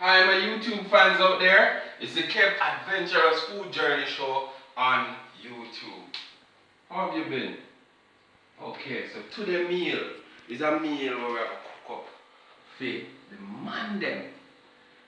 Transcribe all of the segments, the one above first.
Hi, my YouTube fans out there. It's the Kev Adventurous Food Journey show on YouTube. How have you been? Okay, so today's meal is a meal where we have to cook up for the man them.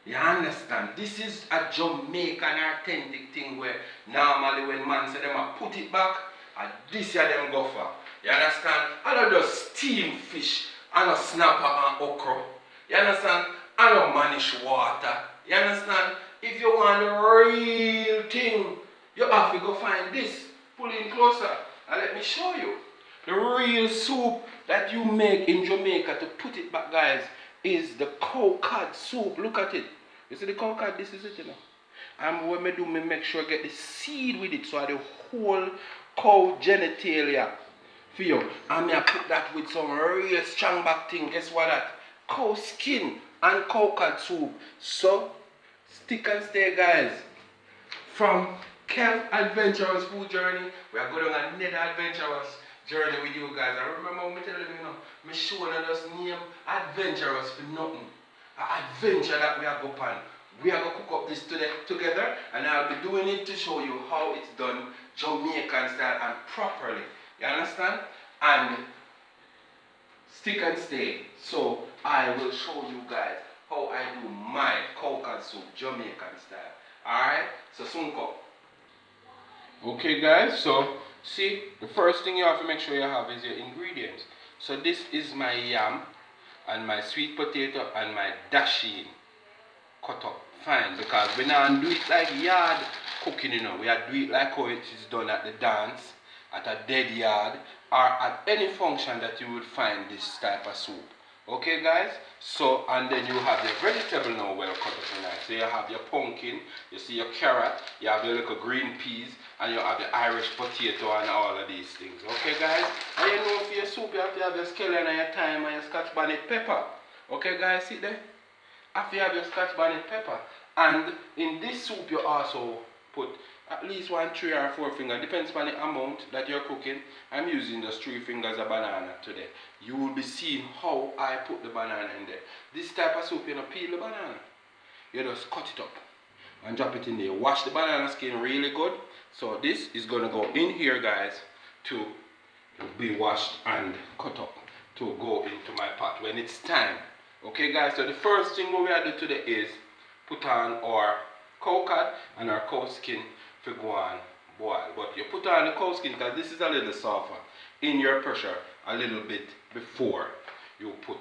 You understand? This is a Jamaican authentic thing where normally when man say them a put it back, and this year them go for. You understand? I don't just steam fish and a snapper and okra. You understand? I don't manage water. You understand? If you want the real thing, you have to go find this. Pull in closer and let me show you. The real soup that you make in Jamaica, to put it back, guys, is the cow cod soup. Look at it. You see the cow cod? This is it, you know. And when I do, I make sure I get the seed with it, so I the whole cow genitalia for you. And I put that with some real strong back thing. Guess what that? Cow skin and cow cod soup. So stick and stay, guys. From Kev Adventurous Food Journey, we are going on another adventurous journey with you guys. I remember when I tell you, my show and just name adventurous for nothing. An adventure that we are going on. We are going to cook up this together, and I'll be doing it to show you how it's done Jamaican style and properly. You understand? And stick and stay. So I will show you guys how I do my cow cod soup Jamaican style. Alright? So soon come. Okay guys, so see, the first thing you have to make sure you have is your ingredients. So this is my yam and my sweet potato and my DASHEEN cut up fine, because we don't do it like yard cooking, you know. We are do it like how it is done at the dance, at a dead yard, or at any function that you would find this type of soup. Okay guys, so and then you have your vegetable now well cut up and nice. So you have your pumpkin, you see your carrot, you have your little green peas, and you have the Irish potato and all of these things. Okay guys, and you know for your soup you have to have your scallion and your thyme and your scotch bonnet pepper. Okay guys, see there? After you have your scotch bonnet pepper, and in this soup you also put at least 1, 3 or 4 fingers, depends on the amount that you're cooking. I'm using just 3 fingers of banana today. You will be seeing how I put the banana in there. This type of soup, you don't peel the banana. You just cut it up and drop it in there. Wash the banana skin really good. So this is going to go in here, guys, to be washed and cut up to go into my pot when it's time. Okay guys, so the first thing we are doing today is put on our cow cod and our cow skin to go on boil. But you put on the cow skin because this is a little softer in your pressure a little bit before you put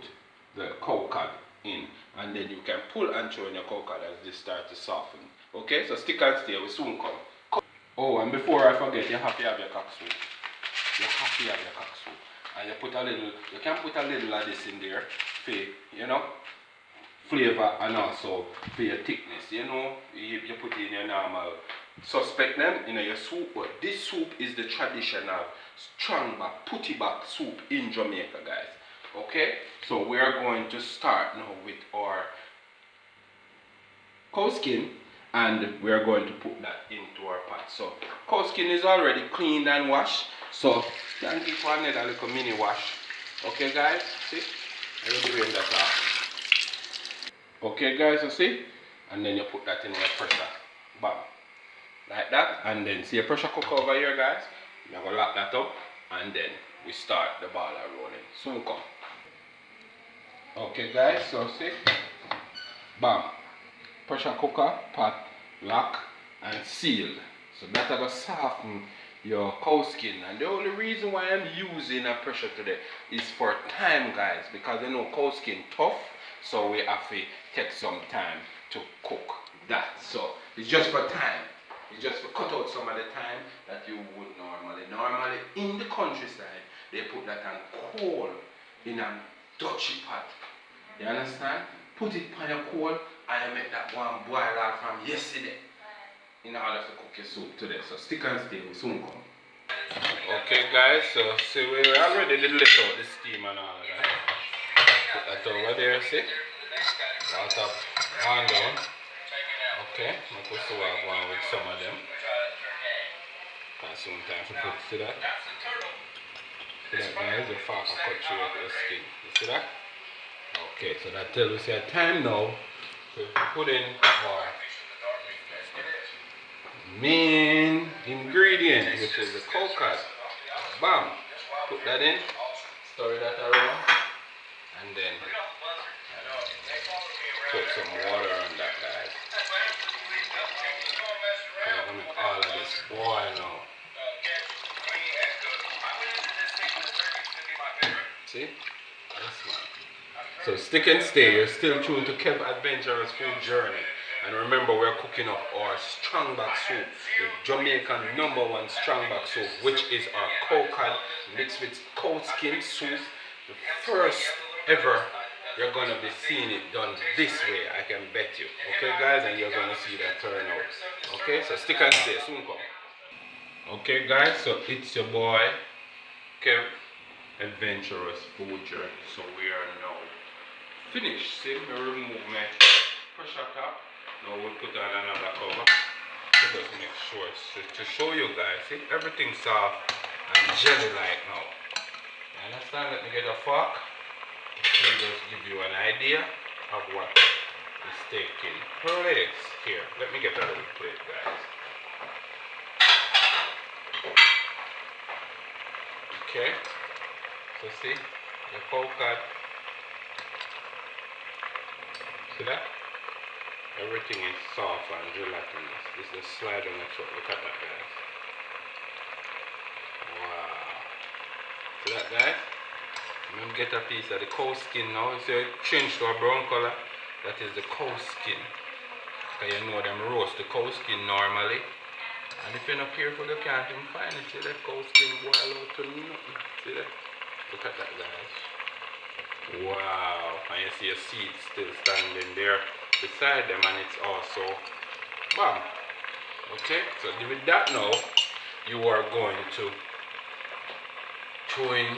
the cow cod in, and then you can pull and throw in your cow cod as this starts to soften. Okay, so stick and stay, we soon come. Oh, and before I forget, you have to have your cock soup. You have to have your cock soup. And you put a little, you can put a little of this in there for, you know, flavor and also for your thickness. You know, you put in your normal suspect them in your soup, but this soup is the traditional strong back, putty back soup in Jamaica, guys. Okay, so we are going to start now with our cow skin, and we are going to put that into our pot. So cow skin is already cleaned and washed, so you can give one another little mini wash. Okay guys, see, I will drain that off. Okay guys, you see, and then you put that in your pressure, bam, like that. And then see your pressure cooker over here, guys. You're gonna lock that up, and then we start the ball rolling. Soon come. Okay guys, so see, bam, pressure cooker, pot, lock and seal. So that's gonna soften your cow skin. And the only reason why I'm using a pressure today is for time, guys, because you know cow skin tough, so we have to take some time to cook that. So it's just for time. It's just to cut out some of the time that you would normally. Normally in the countryside they put that on coal in a dutchy pot. You understand? Put it on your coal and you make that one boil out from yesterday in order to cook your soup today. So stick and stay, we soon come. Okay guys, so see we already did let out the steam and all of that. Put that over there, see? Water on down. Okay, I'm going to work one with some of them. And sometimes we put, see that? See that guys, the fork cut through the skin. You see that? Okay, so that tells us your time now So put in our main ingredient, which is the coconut. Bam! Put that in, stir that around, and then put some water on that, guys. I'm gonna make all of this boil now. See? Yes, man. So stick and stay. You're still tuned to Kev Adventurous Food Journey. And remember, we're cooking up our strongback soup, the Jamaican #1 strongback soup, which is our cow cod mixed with cow skin soup. The first ever you're gonna be seeing it done this way, I can bet you. Okay, guys, and you're gonna see that turn out. Okay, so stick and stay. Soon come. Okay, guys, so it's your boy Kev Adventurous Food Journey. So we are now finished. See, we remove my pressure top. Now we'll put on another cover to just make sure to show you guys. See, everything's soft and jelly like now. You understand? Let me get a fork to just give you an idea of what is taking place here. Let me get a little plate, guys. Okay, so see the cow cod. See that? Everything is soft and gelatinous. This is the slide on the truck. Look at that, guys. Wow. See that, guys? I'm going to get a piece of the cow skin now. You see it changed to a brown color? That is the cow skin. Because you know them roast the cow skin normally. And if you're not careful, you can't even find it. See that cow skin boil out to nothing. See that? Look at that, guys. Wow. And you see a seed still standing there beside them, and it's also bam. Okay, so with that now, you are going to throw in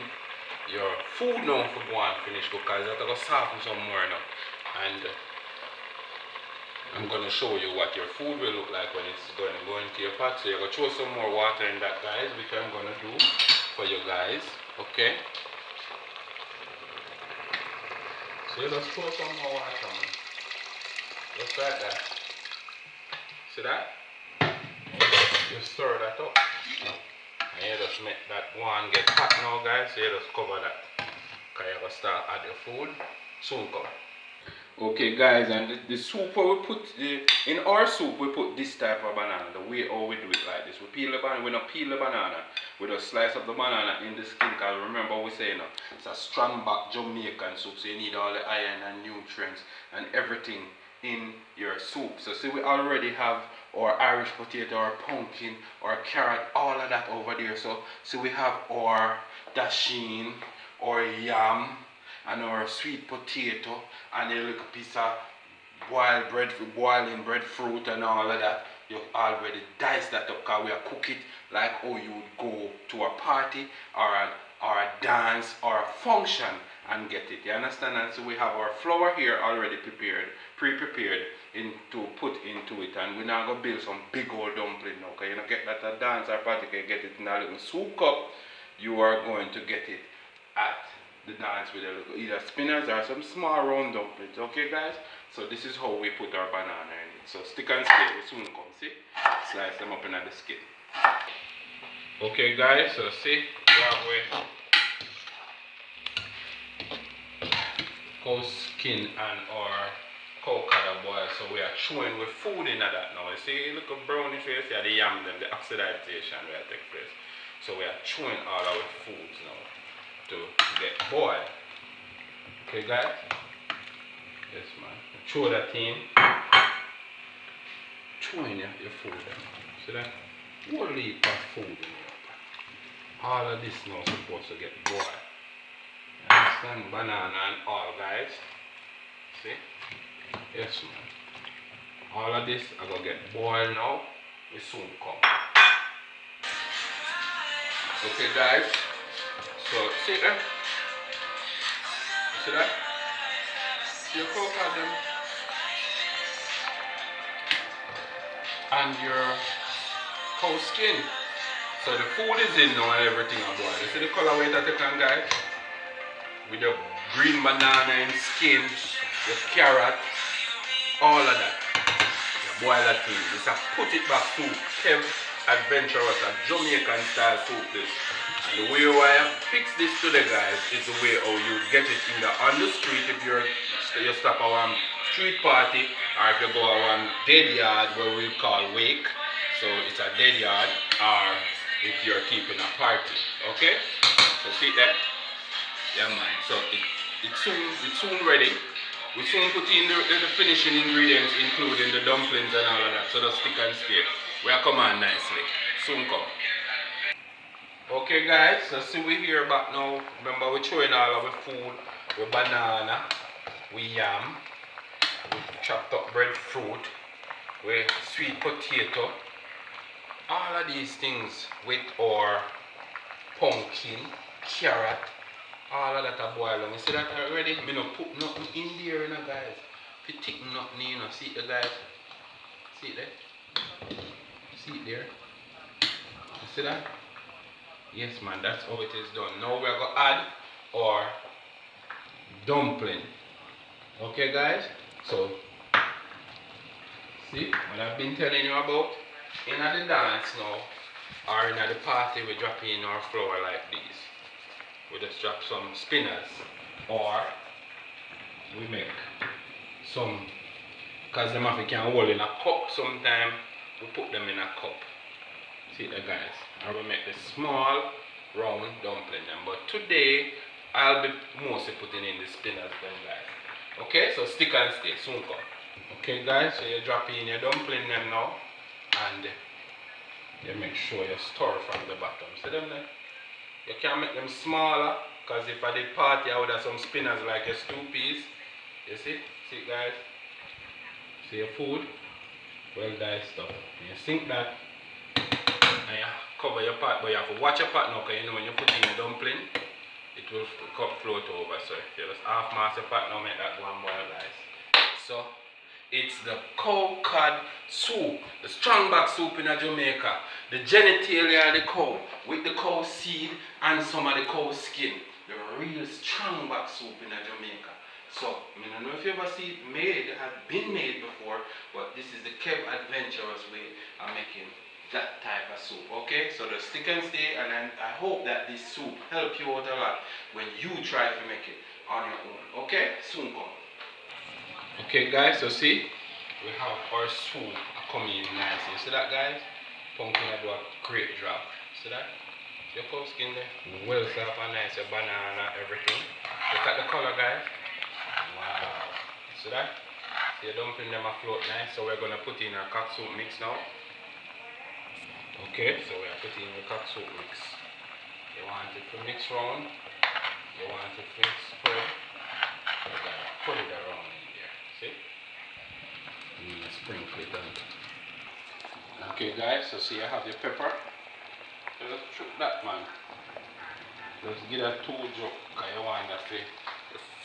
your food now for go and finish because that's going to soften some more now. And I'm going to show you what your food will look like when it's going to go into your pot. So you're going to throw some more water in that, guys, which I'm going to do for you guys. Okay, so you just throw some more water, man. Just like that. See that? You stir that up. And you just make that one get hot now, guys. So you just cover that. Because you're going to start add your food. Soon come. Okay, guys, and the soup we put, in our soup we put this type of banana. The way how we do it like this. We peel the banana, we don't peel the banana. We just slice up the banana in the skin. Because remember we say, it's a strong back Jamaican soup. So you need all the iron and nutrients and everything in your soup. So see, we already have our Irish potato, our pumpkin, our carrot, all of that over there. So see, we have our DASHEEN, our yam, and our sweet potato, and a little piece of boiling breadfruit and all of that. You already dice that up because we are cook it like how you would go to a party or a dance or a function and get it. You understand? And so we have our flour here already prepared, pre-prepared to put into it, and we're now gonna build some big old dumpling now. Because you don't get that at a dance or party, you get it in a little soup cup. You are going to get it at the dance with a little either spinners or some small round dumplings. Okay, guys? So this is how we put our banana in it. So stick and stay, we soon come. See? Slice them up in the skin. Okay, guys, so see, we have cow skin and our cow cod boil, so we are chewing with food in that now. You see, look at brownish, you see the yam them, the oxidization will take place. So we are chewing all our foods now to get boiled. Okay, guys? Yes, man. Chew that in. Chewing your food. See that? One leap of food in here. All of this now supposed to get boiled. You understand? Banana and all, guys. See? Yes, man. All of this are going to get boiled now. We soon come. Okay, guys. So, see that? See that? See your cow cod them? And your cow skin. So the food is in now and everything are boiled. You see the color way that you can, guys? With the green banana and skin, the carrot, all of that. You boil that thing. It's a put it back soup. Kev Adventurous, a Jamaican style soup this. And the way I fix this today, guys, is the way how you get it either on the street if you stop at one street party, or if you go to one dead yard where we call wake. So it's a dead yard, or if you're keeping a party. Okay? So see that? Yeah man. So it's soon ready. We soon put in the finishing ingredients, including the dumplings and all of that. So just stick and stay. We are come on nicely. Soon come. Okay guys, so see we here back now. Remember we throwing all of our food, with banana, with yam, with chopped up breadfruit, with sweet potato, all of these things with our pumpkin, carrot, all of that are boiled. You see that already? Me no put nothing in there, you know guys. If you thick nothing, you know, see it guys? See it there? See it there? You see that? Yes man, that's how it is done. Now we're going to add our dumpling. Okay guys? So, see what I've been telling you about? In the dance now, or in the party, we drop in our flour like this. We just drop some spinners. Or we make some, because them have can hold in a cup sometime, we put them in a cup. See that guys? Or we make the small round dumpling them. But today I'll be mostly putting in the spinners then guys. Okay, so stick and stay, soon come. Okay guys, so you drop in your dumpling them now and you make sure you stir from the bottom. See them there? You can make them smaller because if I did party I would have some spinners like a stew piece. You see? See guys? See your food? Well diced up. You sink that. And you cover your pot, but you have to watch your pot now because you know when you put in your dumpling, it will float over. So you just half mass your pot now, make that go and boil guys. So it's the cow cod soup, the strong back soup in Jamaica, the genitalia of the cow with the cow seed and some of the cow skin. The real strong back soup in Jamaica. So, I don't know if you ever see it made, it has been made before, but this is the Kev Adventurous way of making that type of soup. Okay, so just stick and stay, and I hope that this soup help you out a lot when you try to make it on your own. Okay, soon come. Okay guys, so see, we have our soup coming in nice. You see that guys? Pumpkin do a great job. See that? Your cow skin there, well soft and nice, your banana, everything. Look at the color guys. Wow. See that? See your dumpling them are float nice, so we're gonna put in our cock soup mix now. Okay, so we are putting the cock soup mix. You want it to mix round. You want it to spread. You gotta put it around in there. See? You need to sprinkle it on. Okay guys, so see I have your pepper. So just chuck that man. Just give that 2 drop because you want that the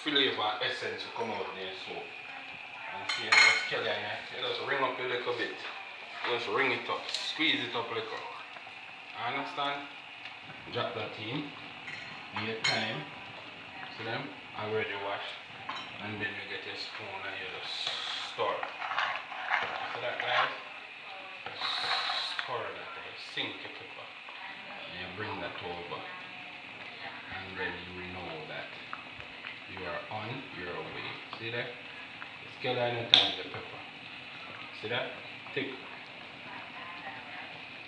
flavor essence to come out there so. And see the scallion, you just ring up a little bit. Just ring it up, squeeze it up a little. Understand? Drop that in. Give it time. See them? Already washed. And then you get your spoon and you just stir. See that guys? Stir that or sink your pepper. And you bring that over. And then you know that you are on your way. See that? The scallion and the pepper. See that? Thick.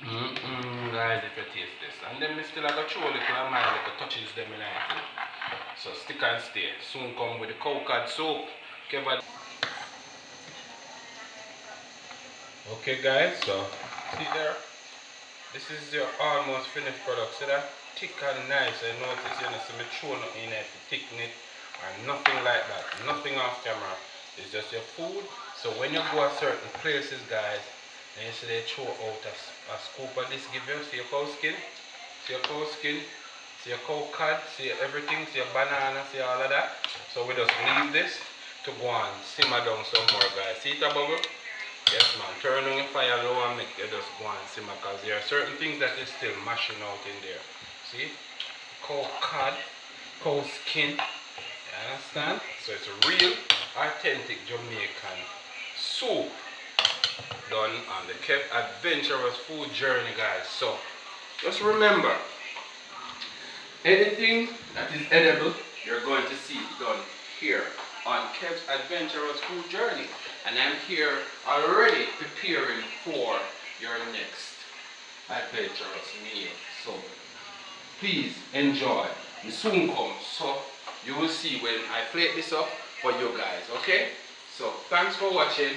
Guys, if you taste this. And then we still have a throw a little of mine, like touches them in it. So stick and stay. Soon come with the cow cod soup. Okay guys, so see there? This is your almost finished product. See that? Thick and nice. I notice you know, see me throw nothing in it to thicken it and nothing like that. Nothing off camera. It's just your food. So when you go to certain places guys, and you see they throw out a scoop of this give you. See your cow skin? See your cow skin? See your cow cod? See everything? See your banana? See all of that? So we just leave this to go and simmer down some more guys. See it a bubble? Yes man. Turn on your fire low and make it just go and simmer because there are certain things that is still mashing out in there. See? Cow cod, cow skin. You understand? So it's a real authentic Jamaican soup done on the Kev Adventurous Food Journey, guys. So just remember, anything that is edible, you're going to see done here on Kev's Adventurous Food Journey. And I'm here already preparing for your next adventurous meal. So please enjoy. The soon comes, so you will see when I plate this up for you guys, okay? So thanks for watching,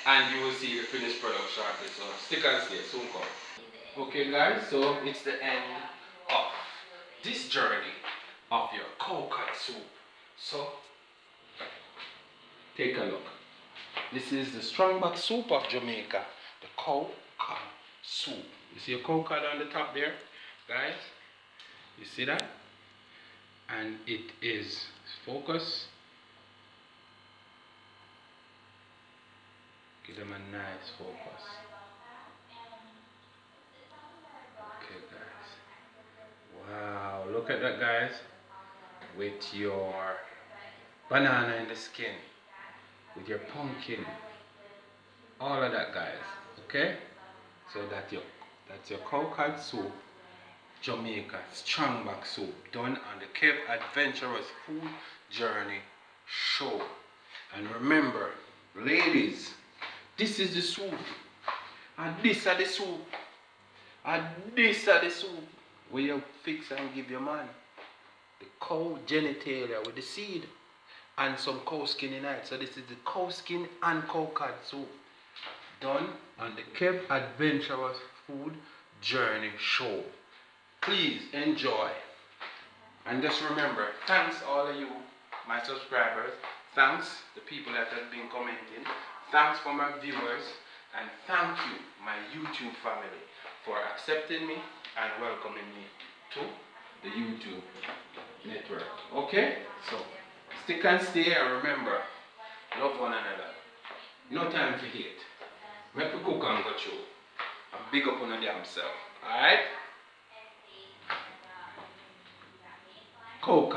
and you will see the finished product shortly. So stick and stay, soon come. Okay guys, so it's the end of this journey of your coconut soup. So take a look. This is the strongback soup of Jamaica, the coconut soup. You see a coconut on the top there, guys? You see that? And it is focus. Give them a nice focus. Okay, guys. Wow, look at that, guys. With your banana in the skin, with your pumpkin, all of that, guys. Okay? So that's your coconut soup, Jamaica strongback soup, done on the Kev Adventurous Food Journey show. And remember, ladies, this is the soup, and this are the soup, and this are the soup where you fix and give your man. The cow genitalia with the seed and some cow skin in it. So this is the cow skin and coconut soup, done on the Kev Adventurous Food Journey show. Please enjoy. And just remember, thanks all of you, my subscribers. Thanks the people that have been commenting. Thanks for my viewers. And thank you, my YouTube family, for accepting me and welcoming me to the YouTube network. Okay? So, stick and stay, and remember, love one another. No time for hate. Make we cook and go through. And big up on the damn self. Alright? Coke.